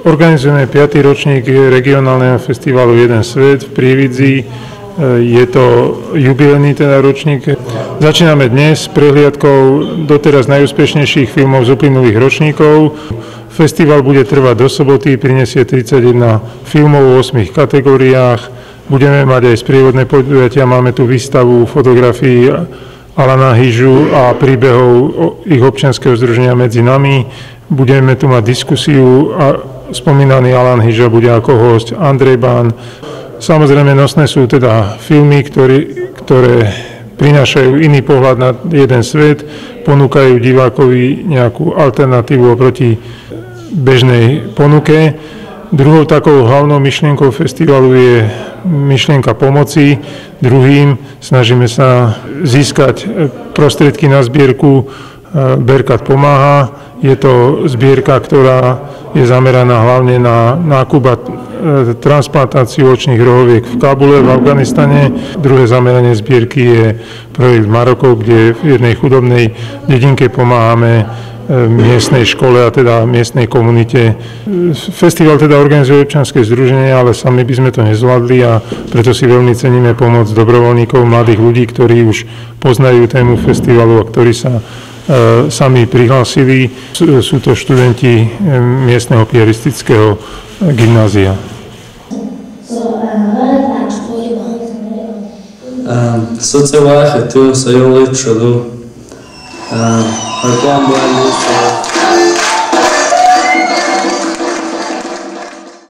Organizujeme 5. ročník regionálneho festivalu Jeden svet v Prievidzi. Je to jubilejný teda ročník. Začíname dnes s prehliadkou doteraz najúspešnejších filmov z uplynulých ročníkov. Festival bude trvať do soboty, prinesie 31 filmov v 8 kategóriách. Budeme mať aj sprievodné podujatia, máme tu výstavu fotografií Alana Hyžu a príbehov ich občianskeho združenia Medzi nami. Budeme tu mať diskusiu a spomínaný Alan Hyža bude ako hosť, Andrej Bán. Samozrejme nosné sú teda filmy, ktoré prinášajú iný pohľad na jeden svet, ponúkajú divákovi nejakú alternatívu oproti bežnej ponuke. Druhou takou hlavnou myšlienkou festivalu je myšlienka pomoci druhým. Snažíme sa získať prostriedky na zbierku Berkat pomáha. Je to zbierka, ktorá je zameraná hlavne na nákup a transplantáciu očných rohoviek v Kabule v Afganistane. Druhé zameranie zbierky je projekt Maroko, kde v jednej chudobnej dedinke pomáhame miestnej škole a teda miestnej komunite. Festival teda organizuje občianske združenie, ale sami by sme to nezvládli a preto si veľmi ceníme pomoc dobrovoľníkov, mladých ľudí, ktorí už poznajú tému festivalu a ktorí sa sami prihlásili. Sú to študenti miestneho piaristického gymnázia. Soțeua, tu să eu le ciudu. Acum